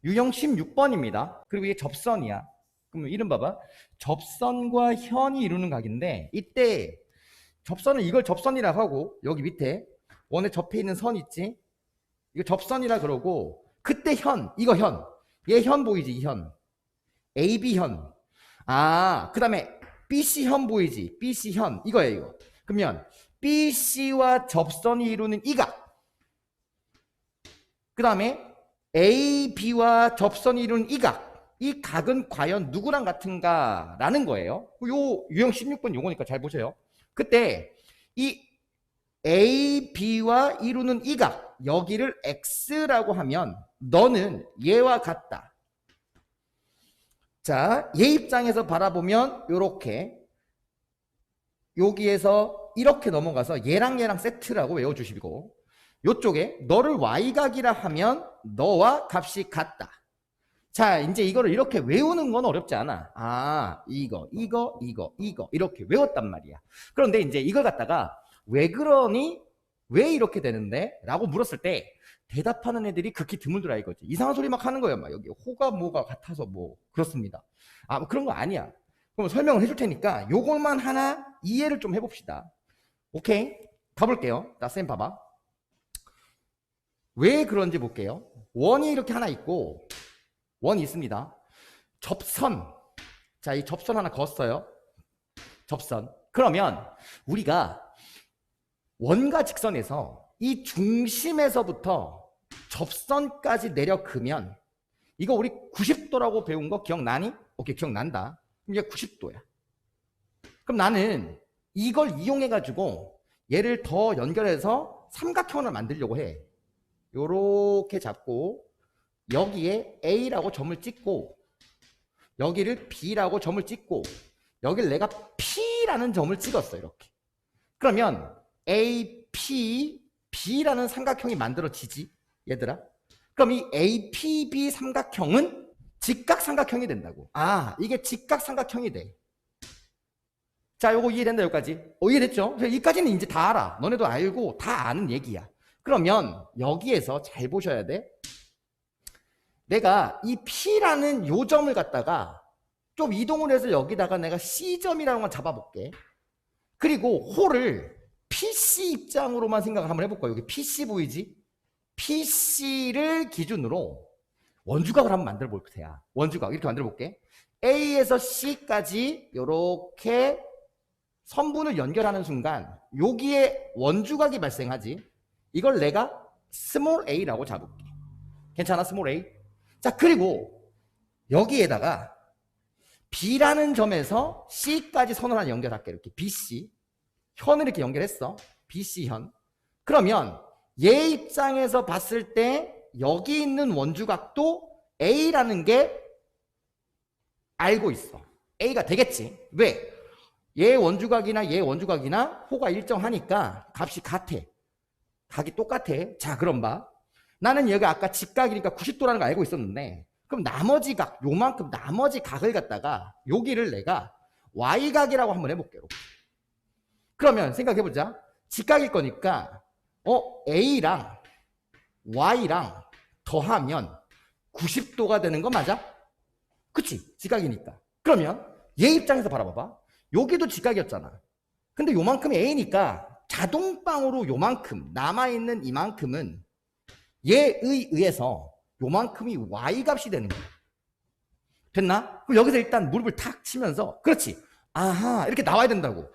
유형 16번입니다. 그리고 이게 접선이야. 그럼 이름 봐봐. 접선과 현이 이루는 각인데 이때 접선은 이걸 접선이라고 하고 여기 밑에 원에 접해 있는 선 있지? 이거 접선이라 그러고 그때 현, 이거 현. 얘 현 보이지? 이 현. AB 현. 그 다음에 BC 현 보이지? BC 현. 이거예요. 그러면 BC와 접선이 이루는 이 각. 그 다음에 AB와 접선이 이루는 이 각. 이 각은 과연 누구랑 같은가? 라는 거예요. 요 유형 16번 요거니까 잘 보세요. 그때 이 AB와 이루는 이 각, 여기를 X라고 하면 너는 얘와 같다. 자, 얘 입장에서 바라보면 요렇게 여기에서 이렇게 넘어가서 얘랑 세트라고 외워주시고 요쪽에 너를 Y각이라 하면 너와 값이 같다. 자, 이제 이거를 이렇게 외우는 건 어렵지 않아. 이거 이렇게 외웠단 말이야. 그런데 이제 이걸 갖다가 왜 그러니? 왜 이렇게 되는데? 라고 물었을 때 대답하는 애들이 극히 드물더라 이거지. 이상한 소리 막 하는 거예요. 막 여기 호가 뭐가 같아서 뭐 그렇습니다. 뭐 그런 거 아니야. 그럼 설명을 해줄 테니까 요것만 하나 이해를 좀 해봅시다. 오케이? 가볼게요. 자, 쌤 봐봐. 왜 그런지 볼게요. 원이 이렇게 하나 있고 원이 있습니다. 접선. 자, 이 접선 하나 그었어요. 접선. 그러면 우리가 원과 직선에서 이 중심에서부터 접선까지 내려 그면 이거 우리 90도라고 배운 거 기억나니? 오케이, 기억난다. 그럼 이게 90도야. 그럼 나는 이걸 이용해가지고 얘를 더 연결해서 삼각형을 만들려고 해. 요렇게 잡고 여기에 A라고 점을 찍고 여기를 B라고 점을 찍고 여기를 내가 P라는 점을 찍었어. 이렇게. 그러면 AP, B라는 삼각형이 만들어지지 얘들아. 그럼 이 APB 삼각형은 직각삼각형이 된다고. 이게 직각삼각형이 돼. 자, 요거 이해된다 여기까지. 이해됐죠? 여기까지는 이제 다 알아. 너네도 알고 다 아는 얘기야. 그러면 여기에서 잘 보셔야 돼. 내가 이 P라는 요 점을 갖다가 좀 이동을 해서 여기다가 내가 C점이라는 걸 잡아볼게. 그리고 홀을 PC 입장으로만 생각을 한번 해볼까. 여기 PC 보이지? PC를 기준으로 원주각을 한번 만들어 볼 테야. 원주각 이렇게 만들어 볼게. A에서 C까지 이렇게 선분을 연결하는 순간 여기에 원주각이 발생하지. 이걸 내가 스몰 a라고 잡을게. 괜찮아? 스몰 a. 자, 그리고 여기에다가 B라는 점에서 C까지 선을 하나 연결할게. 이렇게 BC 현을 이렇게 연결했어. BC 현. 그러면 얘 입장에서 봤을 때 여기 있는 원주각도 A라는 게 알고 있어. A가 되겠지. 왜? 얘 원주각이나 호가 일정하니까 값이 같아. 각이 똑같아. 자, 그럼 봐. 나는 얘가 아까 직각이니까 90도라는 거 알고 있었는데 그럼 나머지 각, 요만큼 나머지 각을 갖다가 여기를 내가 Y각이라고 한번 해볼게. 이렇게. 그러면 생각해보자. 직각일 거니까 A랑 Y랑 더하면 90도가 되는 거 맞아? 그치? 직각이니까. 그러면 얘 입장에서 바라봐봐. 여기도 직각이었잖아. 근데 요만큼이 A니까 자동방으로 요만큼 남아있는 이만큼은 얘에 의해서 요만큼이 Y값이 되는 거야. 됐나? 그럼 여기서 일단 무릎을 탁 치면서 그렇지. 이렇게 나와야 된다고.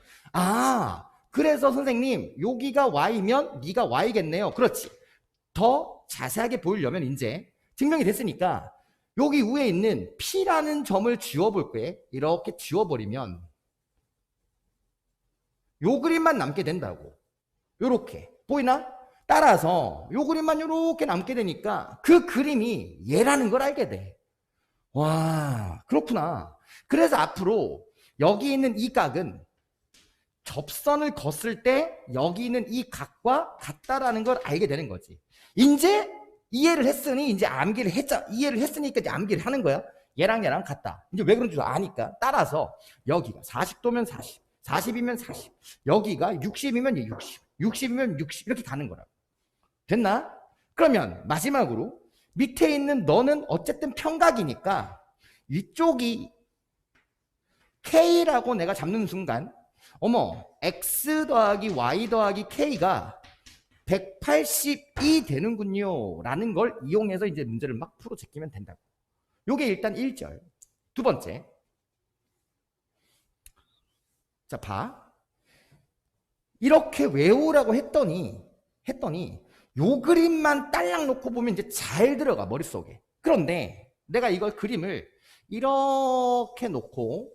그래서 선생님 여기가 Y면 네가 Y겠네요. 그렇지. 더 자세하게 보이려면 이제 증명이 됐으니까 여기 위에 있는 P라는 점을 지워볼 거예요. 이렇게 지워버리면 요 그림만 남게 된다고. 요렇게. 보이나? 따라서 요 그림만 요렇게 남게 되니까 그 그림이 얘라는 걸 알게 돼. 와, 그렇구나. 그래서 앞으로 여기 있는 이 각은 접선을 걷을 때 여기 있는 이 각과 같다라는 걸 알게 되는 거지. 이제 이해를 했으니 이제 암기를 이해를 했으니까 이제 암기를 하는 거야. 얘랑 같다. 이제 왜 그런지 아니까. 따라서 여기가 40도면 40, 40이면 40, 여기가 60이면 60, 60이면 60 이렇게 가는 거라고. 됐나? 그러면 마지막으로 밑에 있는 너는 어쨌든 평각이니까 위쪽이 K라고 내가 잡는 순간 어머 X 더하기 Y 더하기 K가 180이 되는군요 라는 걸 이용해서 이제 문제를 막 풀어 제끼면 된다고. 요게 일단 1절. 두 번째, 자 봐. 이렇게 외우라고 했더니 요 그림만 딸랑 놓고 보면 이제 잘 들어가 머릿속에. 그런데 내가 이걸 그림을 이렇게 놓고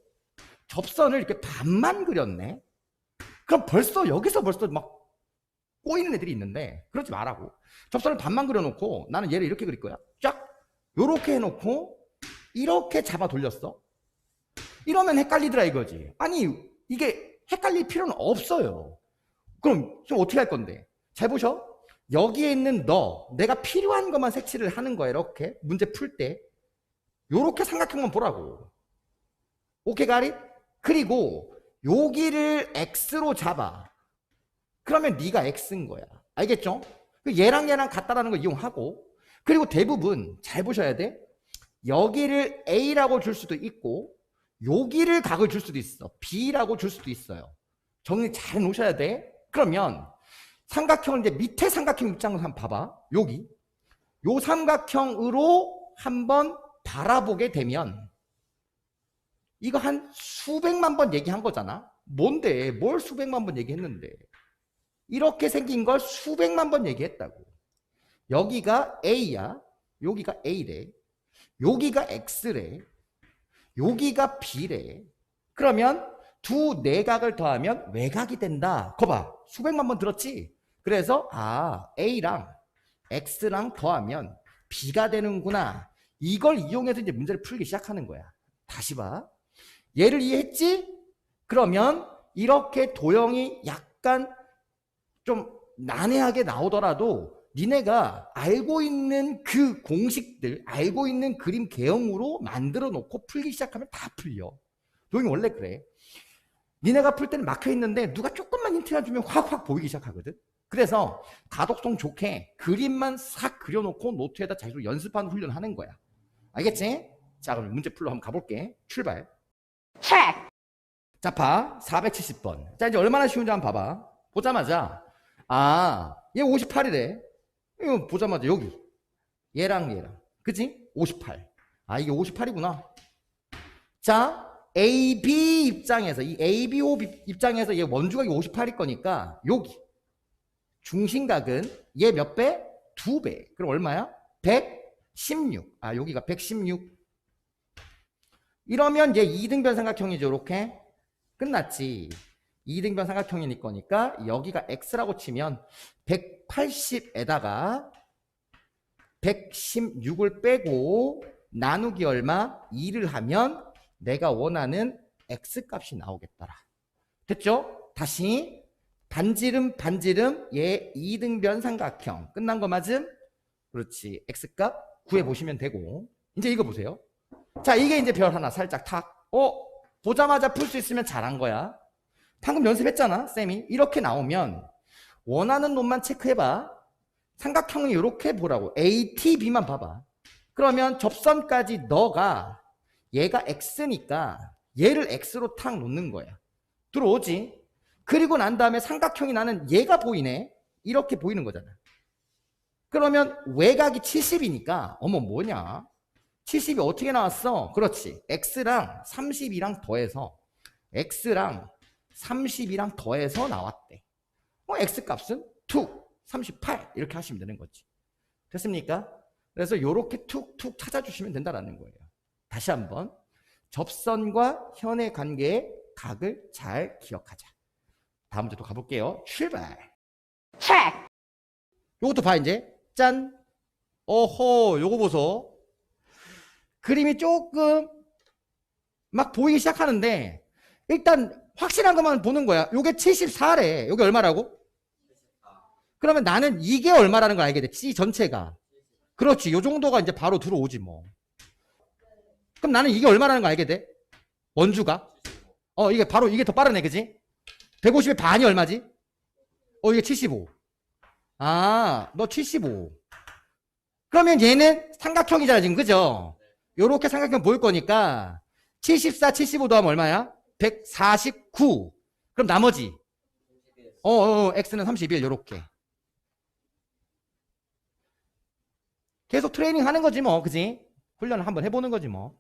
접선을 이렇게 반만 그렸네. 그럼 여기서 벌써 막 꼬이는 애들이 있는데 그러지 말라고. 접선을 반만 그려놓고 나는 얘를 이렇게 그릴 거야. 쫙 요렇게 해놓고 이렇게 잡아 돌렸어. 이러면 헷갈리더라 이거지. 아니 이게 헷갈릴 필요는 없어요. 그럼 좀 어떻게 할 건데? 잘 보셔. 여기에 있는 내가 필요한 것만 색칠을 하는 거야. 이렇게 문제 풀 때 요렇게 삼각형만 보라고. 오케이 가리? 그리고 여기를 X로 잡아. 그러면 네가 X인 거야. 알겠죠? 얘랑 같다라는 걸 이용하고, 그리고 대부분 잘 보셔야 돼. 여기를 A라고 줄 수도 있고 여기를 각을 줄 수도 있어. B라고 줄 수도 있어요. 정리 잘 놓으셔야 돼. 그러면 삼각형을 이제 밑에 삼각형 입장으로 한번 봐봐. 여기 요 삼각형으로 한번 바라보게 되면 이거 한 수백만 번 얘기한 거잖아. 뭔데? 뭘 수백만 번 얘기했는데. 이렇게 생긴 걸 수백만 번 얘기했다고. 여기가 A야. 여기가 A래. 여기가 X래. 여기가 B래. 그러면 두 내각을 더하면 외각이 된다. 거봐. 수백만 번 들었지? 그래서 A랑 X랑 더하면 B가 되는구나. 이걸 이용해서 이제 문제를 풀기 시작하는 거야. 다시 봐. 얘를 이해했지? 그러면 이렇게 도형이 약간 좀 난해하게 나오더라도 니네가 알고 있는 그 공식들, 알고 있는 그림 개형으로 만들어 놓고 풀기 시작하면 다 풀려. 도형이 원래 그래. 니네가 풀 때는 막혀 있는데 누가 조금만 힌트를 주면 확 보이기 시작하거든. 그래서 가독성 좋게 그림만 싹 그려놓고 노트에다 자기로 연습하는 훈련하는 거야. 알겠지? 자, 그럼 문제 풀러 한번 가볼게. 출발. 자, 봐. 470번. 자, 이제 얼마나 쉬운지 한번 봐봐. 보자마자 얘 58이래. 이거 보자마자 여기 얘랑 그치? 58. 이게 58이구나. 자, AB 입장에서 이 ABO 입장에서 얘 원주각이 58일 거니까 여기 중심각은 얘 몇 배? 2배. 그럼 얼마야? 116. 여기가 116. 이러면 얘 2등변 삼각형이죠. 이렇게 끝났지. 2등변 삼각형일 거니까 여기가 X라고 치면 180에다가 116을 빼고 나누기 얼마? 2를 하면 내가 원하는 X값이 나오겠더라. 됐죠? 다시 반지름 얘 2등변 삼각형 끝난 거 맞음? 그렇지. X값 구해보시면 되고. 이제 이거 보세요. 자, 이게 이제 별 하나 살짝 탁. 보자마자 풀 수 있으면 잘한 거야. 방금 연습했잖아, 쌤이. 이렇게 나오면 원하는 놈만 체크해봐. 삼각형이 이렇게 보라고. ATB만 봐봐. 그러면 접선까지 너가 얘가 X니까 얘를 X로 탁 놓는 거야. 들어오지? 그리고 난 다음에 삼각형이 나는 얘가 보이네. 이렇게 보이는 거잖아. 그러면 외곽이 70이니까 어머 뭐냐? 70이 어떻게 나왔어? 그렇지. X랑 32랑 더해서 X랑 30이랑 더해서 나왔대. X값은 2, 38 이렇게 하시면 되는 거지. 됐습니까? 그래서 이렇게 툭툭 찾아주시면 된다는 거예요. 다시 한번 접선과 현의 관계의 각을 잘 기억하자. 다음 문제 또 가볼게요. 출발. 요것도 봐 이제. 짠. 요거 보소. 그림이 조금 막 보이기 시작하는데 일단 확실한 것만 보는 거야. 요게 74래. 요게 얼마라고? 그러면 나는 이게 얼마라는 걸 알게 돼. C 전체가. 그렇지. 요 정도가 이제 바로 들어오지 뭐. 그럼 나는 이게 얼마라는 걸 알게 돼? 원주가. 이게 바로 이게 더 빠르네. 그지? 150의 반이 얼마지? 이게 75. 너 75. 그러면 얘는 삼각형이잖아 지금 그죠? 요렇게 삼각형 보일 거니까 74, 75 더하면 얼마야? 149. 그럼 나머지 x는 31 요렇게 계속 트레이닝 하는 거지 뭐 그지? 훈련을 한번 해보는 거지 뭐.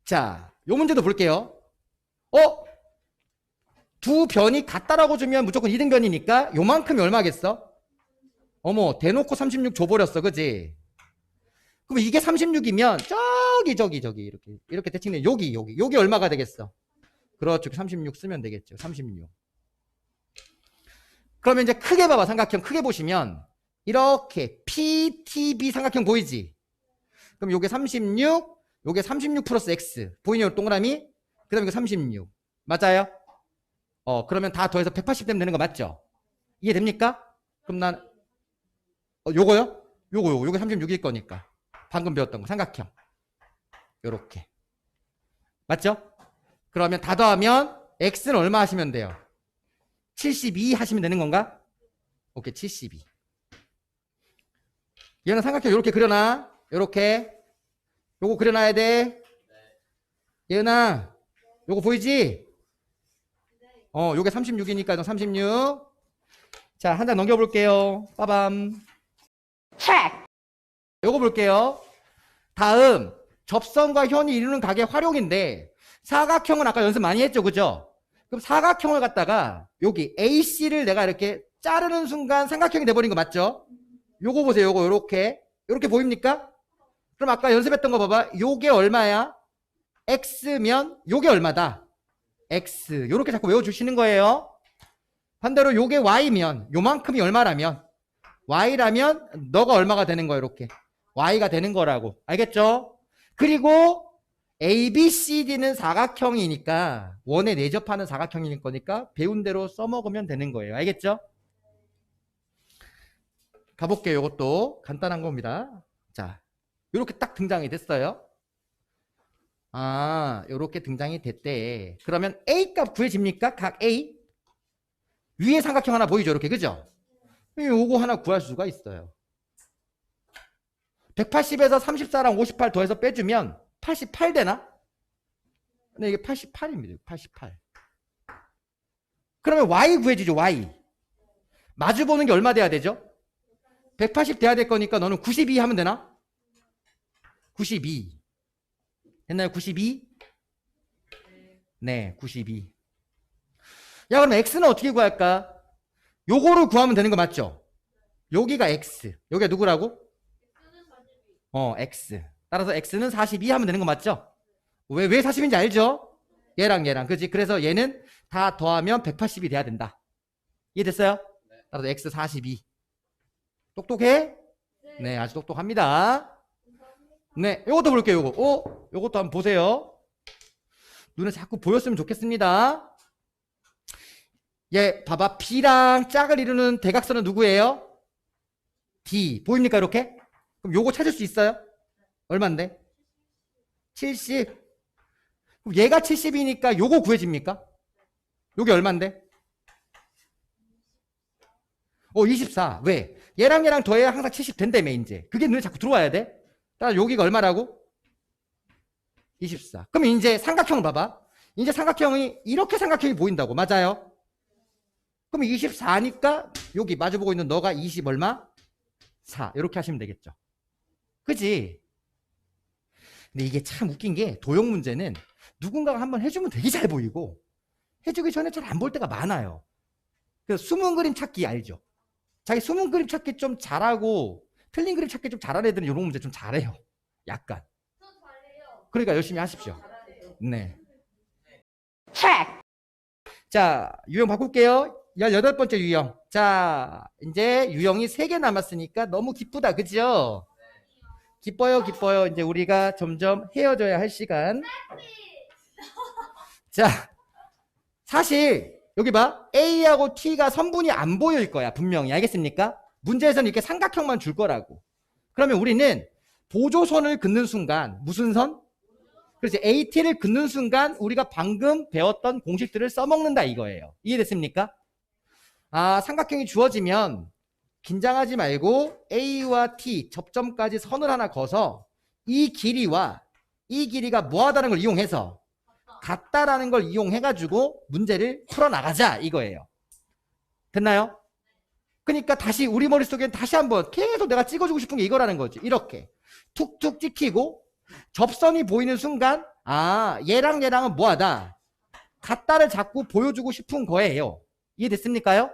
자, 요 문제도 볼게요. 두 변이 같다라고 주면 무조건 이등변이니까 요만큼이 얼마겠어? 어머 대놓고 36 줘버렸어 그지? 그럼 이게 36이면 저기 이렇게 대칭돼 여기 얼마가 되겠어? 그렇죠 36 쓰면 되겠죠 36. 그러면 이제 크게 봐봐 삼각형 크게 보시면 이렇게 PTB 삼각형 보이지? 그럼 요게 36 요게 36 플러스 X 보이냐 동그라미? 그 다음에 이거 36 맞아요? 그러면 다 더해서 180 되면 되는 거 맞죠? 이해됩니까? 그럼 난 요거요? 요게 36일 거니까 방금 배웠던 거 삼각형 요렇게 맞죠? 그러면 다 더하면 x는 얼마 하시면 돼요? 72 하시면 되는 건가? 오케이 72. 얘는 삼각형 요렇게 그려놔 요렇게 요거 그려놔야 돼. 얘은아 요거 보이지? 요게 36이니까 36. 자, 한 장 넘겨볼게요. 빠밤. 요거 볼게요. 다음 접선과 현이 이루는 각의 활용인데 사각형은 아까 연습 많이 했죠 그죠? 그럼 사각형을 갖다가 여기 AC를 내가 이렇게 자르는 순간 삼각형이 돼버린 거 맞죠? 요거 보세요 요거 요렇게 보입니까? 그럼 아까 연습했던 거 봐봐 요게 얼마야? X면 요게 얼마다? X 요렇게 자꾸 외워주시는 거예요. 반대로 요게 Y면 요만큼이 얼마라면 Y라면 너가 얼마가 되는 거야 이렇게 Y가 되는 거라고 알겠죠? 그리고 ABCD는 사각형이니까 원에 내접하는 사각형일 거니까 배운 대로 써먹으면 되는 거예요. 알겠죠? 가볼게요. 요것도 간단한 겁니다. 자, 요렇게 딱 등장이 됐어요. 요렇게 등장이 됐대. 그러면 A 값 구해집니까? 각 A? 위에 삼각형 하나 보이죠? 이렇게 그죠? 요거 하나 구할 수가 있어요. 180에서 34랑 58 더해서 빼주면 88 되나? 근데 이게 88입니다. 88. 그러면 Y 구해지죠. Y. 마주 보는 게 얼마 돼야 되죠? 180 돼야 될 거니까 너는 92 하면 되나? 92. 됐나요? 92? 네, 92. 야, 그럼 X는 어떻게 구할까? 요거를 구하면 되는 거 맞죠? 여기가 X. 여기가 누구라고? X. 따라서 X는 42 하면 되는 거 맞죠? 왜 40인지 알죠? 얘랑 그지? 그래서 얘는 다 더하면 180이 돼야 된다. 이해됐어요? 따라서 X 42. 똑똑해? 네, 아주 똑똑합니다. 네, 요것도 볼게요, 요거. 요것도 한번 보세요. 눈에 자꾸 보였으면 좋겠습니다. 얘, 봐봐. B랑 짝을 이루는 대각선은 누구예요? D. 보입니까, 이렇게? 그럼 요거 찾을 수 있어요? 얼만데? 70. 그럼 얘가 70이니까 요거 구해집니까? 요게 얼만데? 24. 왜? 얘랑 더해야 항상 70 된다며, 이제. 그게 눈에 자꾸 들어와야 돼? 따라 여기가 얼마라고? 24. 그럼 이제 삼각형 봐봐. 이제 삼각형이 이렇게 삼각형이 보인다고. 맞아요? 그럼 24니까 여기 마주보고 있는 너가 20 얼마? 4. 이렇게 하시면 되겠죠. 그지? 근데 이게 참 웃긴 게 도형 문제는 누군가가 한번 해주면 되게 잘 보이고 해주기 전에 잘 안 볼 때가 많아요. 그래서 숨은 그림 찾기 알죠? 자기 숨은 그림 찾기 좀 잘하고 틀린 그림 찾기 좀 잘하는 애들은 이런 문제 좀 잘해요. 약간. 그러니까 열심히 하십시오. 네. 자, 유형 바꿀게요. 18번째 유형. 자, 이제 유형이 3개 남았으니까 너무 기쁘다. 그죠? 기뻐요. 이제 우리가 점점 헤어져야 할 시간. 자, 사실 여기 봐. A하고 T가 선분이 안 보일 거야. 분명히. 알겠습니까? 문제에서는 이렇게 삼각형만 줄 거라고. 그러면 우리는 보조선을 긋는 순간 무슨 선? 그렇지. AT를 긋는 순간 우리가 방금 배웠던 공식들을 써먹는다 이거예요. 이해됐습니까? 삼각형이 주어지면 긴장하지 말고 A와 T 접점까지 선을 하나 그어서 이 길이와 이 길이가 뭐하다는 걸 이용해서 같다라는 걸 이용해가지고 문제를 풀어나가자 이거예요. 됐나요? 그러니까 다시 우리 머릿속엔 다시 한번 계속 내가 찍어주고 싶은 게 이거라는 거지. 이렇게 툭툭 찍히고 접선이 보이는 순간 아 얘랑 얘랑은 뭐하다 같다를 자꾸 보여주고 싶은 거예요. 이해됐습니까요?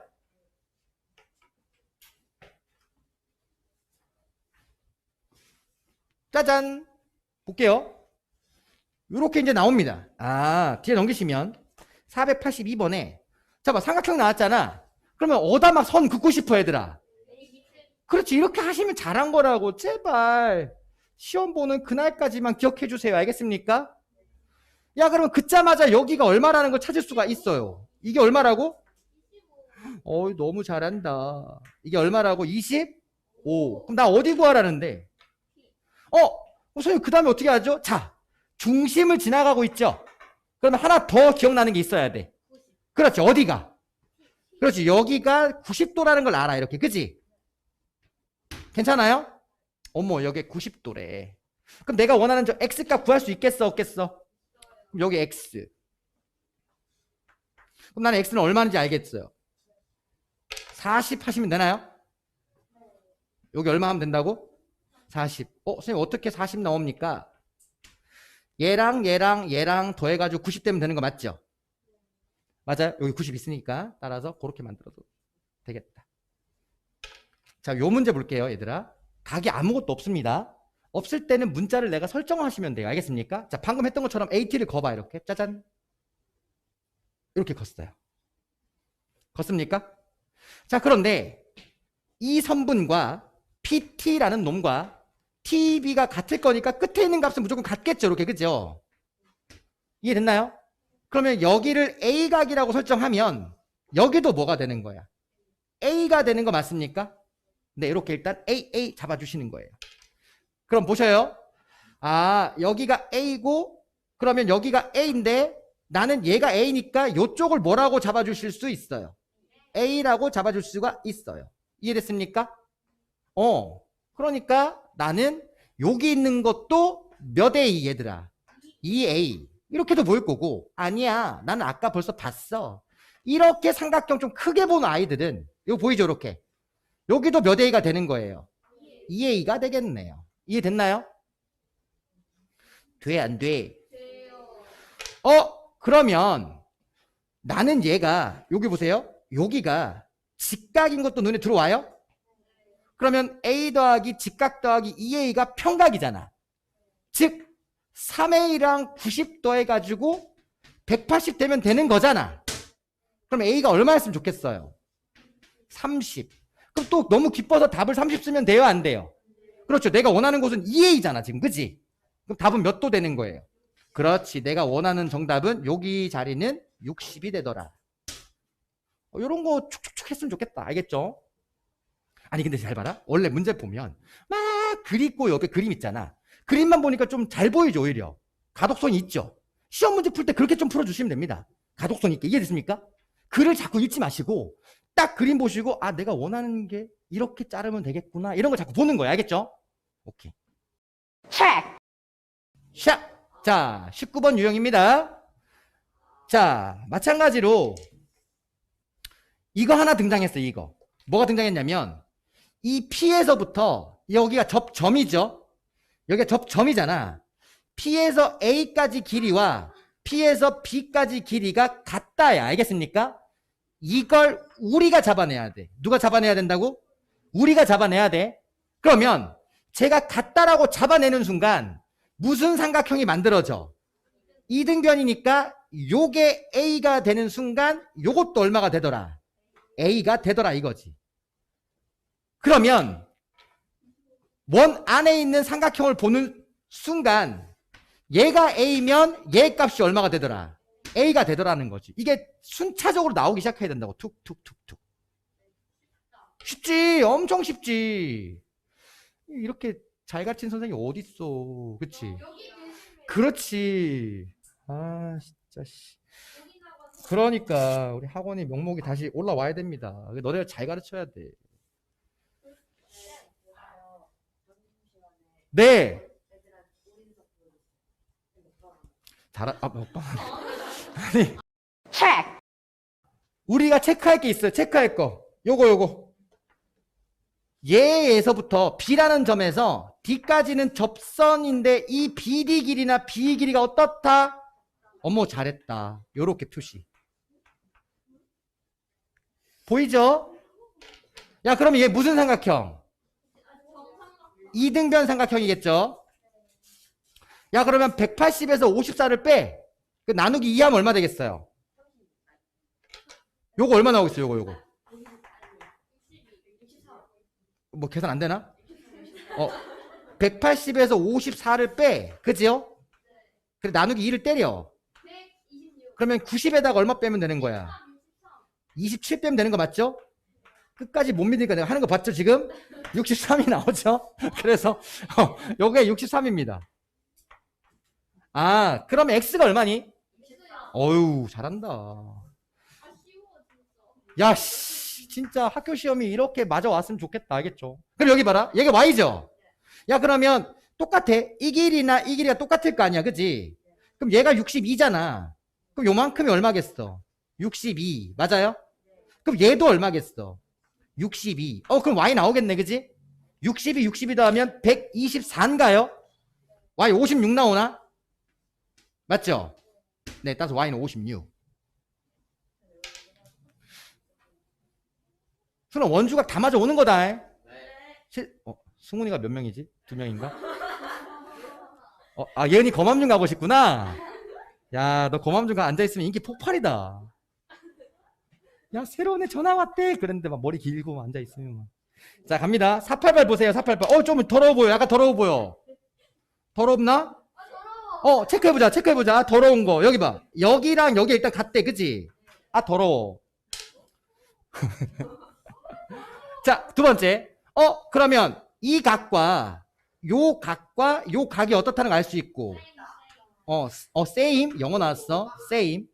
짜잔 볼게요. 이렇게 이제 나옵니다. 아 뒤에 넘기시면 482번에 자 봐 삼각형 나왔잖아. 그러면 어디다 막 선 긋고 싶어 얘들아. 그렇지 이렇게 하시면 잘한 거라고. 제발 시험 보는 그날까지만 기억해 주세요. 알겠습니까? 야 그러면 긋자마자 여기가 얼마라는 걸 찾을 수가 있어요. 이게 얼마라고? 어이 너무 잘한다. 이게 얼마라고? 25. 그럼 나 어디 구하라는데? 선생님 그 다음에 어떻게 하죠? 자 중심을 지나가고 있죠. 그러면 하나 더 기억나는 게 있어야 돼. 그렇지 어디가? 그렇지 여기가 90도라는 걸 알아. 이렇게 그치? 괜찮아요? 어머 여기 90도래. 그럼 내가 원하는 저 x값 구할 수 있겠어 없겠어? 그럼 여기 x. 그럼 나는 x는 얼마인지 알겠어요. 40 하시면 되나요? 여기 얼마 하면 된다고? 40. 선생님 어떻게 40 나옵니까? 얘랑 얘랑 얘랑 더해가지고 90 되면 되는 거 맞죠? 맞아요? 여기 90 있으니까 따라서 그렇게 만들어도 되겠다. 자, 요 문제 볼게요 얘들아. 각이 아무것도 없습니다. 없을 때는 문자를 내가 설정하시면 돼요. 알겠습니까? 자, 방금 했던 것처럼 AT를 거봐. 이렇게 짜잔 이렇게 걷어요. 걷습니까? 자, 그런데 이 선분과 PT라는 놈과 TB가 같을 거니까 끝에 있는 값은 무조건 같겠죠. 이렇게 그죠? 이해됐나요? 그러면 여기를 A각이라고 설정하면 여기도 뭐가 되는 거야? A가 되는 거 맞습니까? 네, 이렇게 일단 AA 잡아주시는 거예요. 그럼 보셔요. 아, 여기가 A고 그러면 여기가 A인데 나는 얘가 A니까 이쪽을 뭐라고 잡아주실 수 있어요? A라고 잡아줄 수가 있어요. 이해됐습니까? 그러니까 나는 여기 있는 것도 몇 A 얘들아? 2A. 이렇게도 보일 거고 아니야 나는 아까 벌써 봤어. 이렇게 삼각형 좀 크게 보는 아이들은 이거 보이죠? 이렇게 여기도 몇 A가 되는 거예요? 2A가 되겠네요. 이해됐나요? 돼 안 돼? 그러면 나는 얘가 여기 보세요. 여기가 직각인 것도 눈에 들어와요? 그러면 A 더하기 직각 더하기 2A가 평각이잖아. 즉 3A랑 90 더해가지고 180 되면 되는 거잖아. 그럼 A가 얼마였으면 좋겠어요? 30. 그럼 또 너무 기뻐서 답을 30 쓰면 돼요? 안 돼요? 그렇죠. 내가 원하는 곳은 2A잖아 지금. 그치? 그럼 답은 몇 도 되는 거예요? 그렇지. 내가 원하는 정답은 여기 자리는 60이 되더라. 이런 거 축축축 했으면 좋겠다. 알겠죠? 아니 근데 잘 봐라. 원래 문제 보면 막 그리고 옆에 그림 있잖아. 그림만 보니까 좀 잘 보이죠 오히려. 가독성이 있죠. 시험 문제 풀 때 그렇게 좀 풀어주시면 됩니다. 가독성 있게. 이해됐습니까? 글을 자꾸 읽지 마시고 딱 그림 보시고 아 내가 원하는 게 이렇게 자르면 되겠구나. 이런 거 자꾸 보는 거야. 알겠죠? 오케이. 샷! 샷! 자 19번 유형입니다. 자 마찬가지로 이거 하나 등장했어요. 이거 뭐가 등장했냐면 이 P에서부터 여기가 접점이죠. 여기가 접점이잖아. P에서 A까지 길이와 P에서 B까지 길이가 같다야. 알겠습니까? 이걸 우리가 잡아내야 돼. 누가 잡아내야 된다고? 우리가 잡아내야 돼. 그러면 제가 같다라고 잡아내는 순간 무슨 삼각형이 만들어져? 이등변이니까 요게 A가 되는 순간 요것도 얼마가 되더라? A가 되더라 이거지. 그러면 원 안에 있는 삼각형을 보는 순간 얘가 A면 얘 값이 얼마가 되더라? A가 되더라는 거지. 이게 순차적으로 나오기 시작해야 된다고. 툭툭툭툭. 쉽지. 엄청 쉽지. 이렇게 잘 가르친 선생님이 어딨어. 그치? 그렇지. 아 진짜 씨. 그러니까 우리 학원의 명목이 다시 올라와야 됩니다. 너네가 잘 가르쳐야 돼. 네. 아니. 체크! 우리가 체크할 게 있어요. 체크할 거. 요거. 얘에서부터 B라는 점에서 D까지는 접선인데 이 BD 길이나 B 길이가 어떻다? 어머, 잘했다. 요렇게 표시. 보이죠? 야, 그럼 얘 무슨 삼각형? 이등변 삼각형이겠죠? 야, 그러면 180에서 54를 빼. 그 나누기 2 하면 얼마 되겠어요? 요거 얼마 나오겠어요? 요거. 뭐 계산 안 되나? 180에서 54를 빼. 그지요? 그래, 나누기 2를 때려. 그러면 90에다가 얼마 빼면 되는 거야? 27 빼면 되는 거 맞죠? 끝까지 못 믿으니까 내가 하는 거 봤죠, 지금? 63이 나오죠? 그래서, 요게 63입니다. 아, 그럼 X가 얼마니? 어휴, 잘한다. 야, 씨, 진짜 학교 시험이 이렇게 맞아 왔으면 좋겠다. 알겠죠? 그럼 여기 봐라. 얘가 Y죠? 야, 그러면 똑같아. 이 길이나 이 길이가 똑같을 거 아니야. 그지? 그럼 얘가 62잖아. 그럼 요만큼이 얼마겠어? 62. 맞아요? 그럼 얘도 얼마겠어? 62. 그럼 Y 나오겠네. 그지? 62 더하면 124인가요? Y 56 나오나? 맞죠? 네, 따라서 Y는 56. 수능 원주각 다 맞아 오는 거다. 네. 승훈이가 몇 명이지? 2명인가? 예은이 검암중 가고 싶구나. 야, 너 검암중 가 앉아있으면 인기 폭발이다. 야, 새로운 애 전화 왔대. 그랬는데 막 머리 길고 앉아있으면 막. 자, 갑니다. 488 보세요. 488. 좀 더러워 보여. 약간 더러워 보여. 더럽나? 체크해보자. 더러운 거. 여기 봐. 여기랑 여기 일단 같대. 그치? 더러워. 자, 두 번째. 그러면 이 각과 요 각이 어떻다는 걸 알 수 있고. same. 영어 나왔어. same.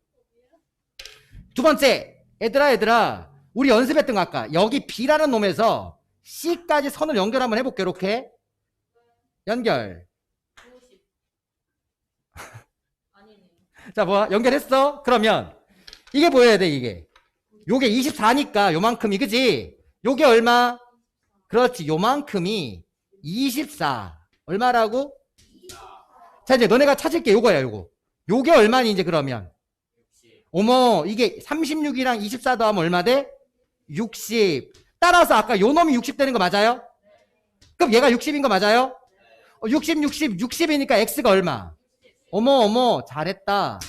두 번째. 얘들아. 우리 연습했던 거 아까. 여기 B라는 놈에서 C까지 선을 연결 한번 해볼게. 이렇게. 연결. 자, 뭐야? 연결했어? 그러면 이게 보여야 돼, 이게. 요게 24니까 요만큼이, 그지? 요게 얼마? 그렇지, 요만큼이 24. 얼마라고? 자, 이제 너네가 찾을게. 요거야, 요거. 요게 얼마니, 이제 그러면? 어머, 이게 36이랑 24 더하면 얼마 돼? 60. 따라서 아까 요 놈이 60 되는 거 맞아요? 그럼 얘가 60인 거 맞아요? 60이니까 X가 얼마? 어머, 잘했다.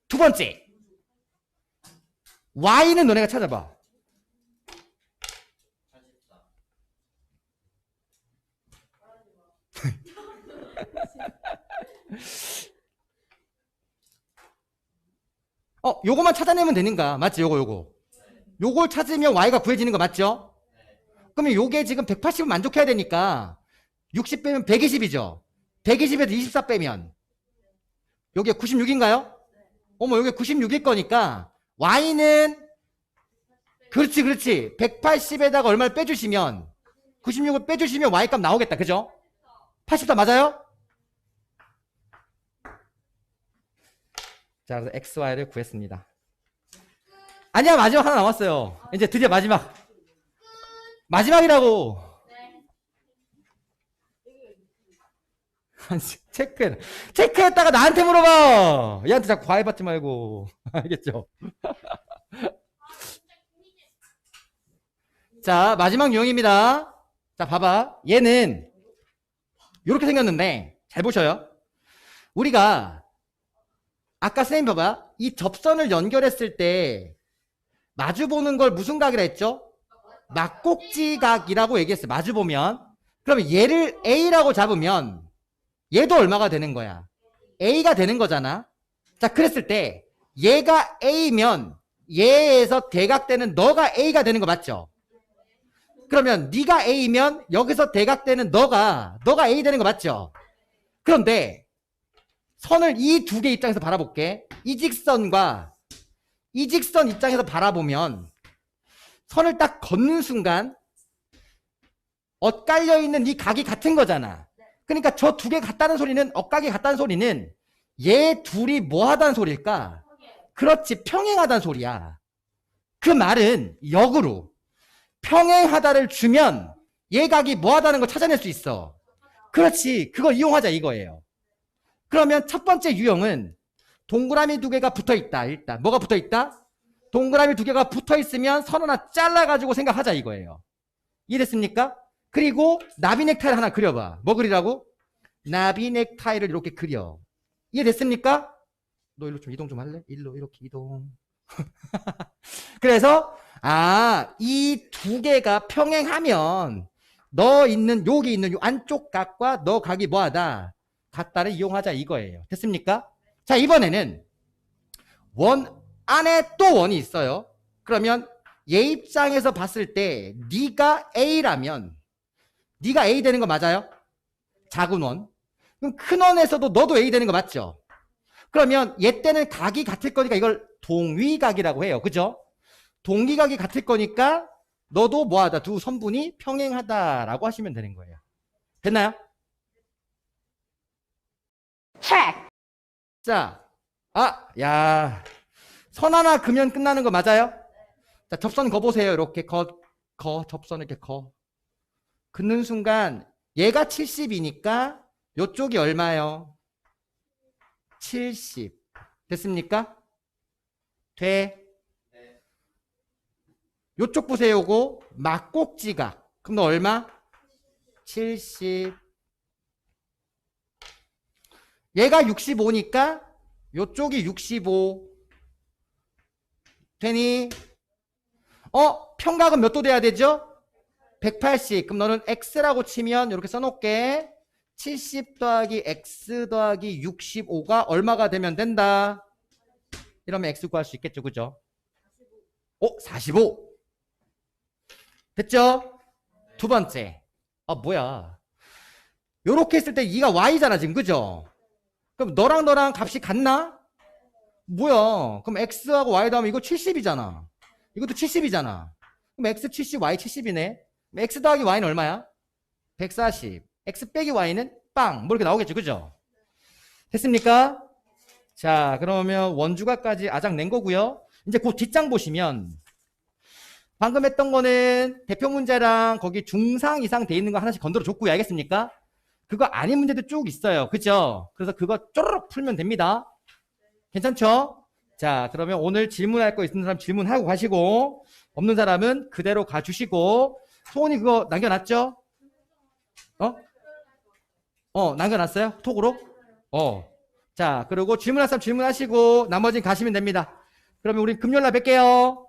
두 번째. Y는 너네가 찾아봐. 요거만 찾아내면 되는가? 맞지? 요걸 찾으면 Y가 구해지는 거 맞죠? 그러면 요게 지금 180은 만족해야 되니까 60 빼면 120이죠? 120에서 24 빼면 요게 96인가요? 어머, 요게 96일 거니까 Y는 그렇지 180에다가 얼마를 빼주시면 96을 빼주시면 Y 값 나오겠다. 그죠? 84 맞아요? 자, 그래서 XY를 구했습니다. 아니야, 마지막 하나 남았어요. 이제 드디어 마지막이라고. 체크했다가 나한테 물어봐. 얘한테 자꾸 과외 받지 말고. 알겠죠? 자, 마지막 유형입니다. 자, 봐봐. 얘는 이렇게 생겼는데 잘 보셔요. 우리가 아까 선생님 봐봐. 이 접선을 연결했을 때 마주보는 걸 무슨 각이라 했죠? 막꼭지각이라고 얘기했어요. 마주보면. 그러면 얘를 A라고 잡으면 얘도 얼마가 되는 거야? A가 되는 거잖아. 자, 그랬을 때 얘가 A면 얘에서 대각되는 너가 A가 되는 거 맞죠? 그러면 네가 A면 여기서 대각되는 너가 A 되는 거 맞죠? 그런데 선을 이 두 개 입장에서 바라볼게. 이 직선 입장에서 바라보면 선을 딱 걷는 순간 엇갈려 있는 이 각이 같은 거잖아. 그러니까 저 두 개 같다는 소리는, 엇각이 같다는 소리는 얘 둘이 뭐 하다는 소리일까? 그렇지, 평행하다는 소리야. 그 말은 역으로 평행하다를 주면 얘 각이 뭐 하다는 걸 찾아낼 수 있어. 그렇지, 그걸 이용하자 이거예요. 그러면 첫 번째 유형은 동그라미 두 개가 붙어 있다. 일단 뭐가 붙어 있다? 동그라미 두 개가 붙어 있으면 선 하나 잘라가지고 생각하자 이거예요. 이해됐습니까? 그리고 나비 넥타이를 하나 그려봐. 뭐 그리라고? 나비 넥타이를 이렇게 그려. 이해됐습니까? 너 일로 좀 이동 좀 할래? 일로 이렇게 이동. 그래서 이 두 개가 평행하면 너 있는 여기 있는 요 안쪽 각과 너 각이 뭐하다? 같다를 이용하자 이거예요. 됐습니까? 자, 이번에는 원 안에 또 원이 있어요. 그러면 얘 입장에서 봤을 때 네가 A라면 네가 A 되는 거 맞아요? 작은 원. 그럼 큰 원에서도 너도 A 되는 거 맞죠? 그러면 얘 때는 각이 같을 거니까 이걸 동위각이라고 해요. 그죠? 동기각이 같을 거니까 너도 뭐하다? 두 선분이 평행하다라고 하시면 되는 거예요. 됐나요? check. 자, 선 하나 그면 끝나는 거 맞아요? 자, 접선 거보세요. 이렇게 접선 이렇게 긋는 순간 얘가 70이니까 요쪽이 얼마요? 70. 됐습니까? 돼. 요쪽 보세요. 요거 막꼭지각. 그럼 너 얼마? 70. 얘가 65니까 요쪽이 65. 되니? 평각은 몇 도 돼야 되죠? 180. 그럼 너는 x라고 치면 이렇게 써놓을게. 70 더하기 x 더하기 65가 얼마가 되면 된다? 이러면 x 구할 수 있겠죠. 그죠? 45. 됐죠? 두 번째. 뭐야. 요렇게 했을 때 2가 y잖아 지금. 그죠? 그럼 너랑 값이 같나? 뭐야. 그럼 x하고 y 더하면 이거 70이잖아. 이것도 70이잖아. 그럼 x 70, y 70이네. x 더하기 y는 얼마야? 140. x 빼기 y는 빵. 뭐 이렇게 나오겠죠. 그죠? 됐습니까? 자, 그러면 원주각까지 아작 낸 거고요. 이제 그 뒷장 보시면 방금 했던 거는 대표 문제랑 거기 중상 이상 돼 있는 거 하나씩 건드려 줬고요. 알겠습니까? 그거 아닌 문제도 쭉 있어요. 그죠? 그래서 그거 쪼르륵 풀면 됩니다. 괜찮죠? 자, 그러면 오늘 질문할 거 있는 사람 질문하고 가시고, 없는 사람은 그대로 가주시고, 소원이 그거 남겨놨죠? 남겨놨어요? 톡으로? 자, 그리고 질문할 사람 질문하시고, 나머지는 가시면 됩니다. 그러면 우리 금요일날 뵐게요.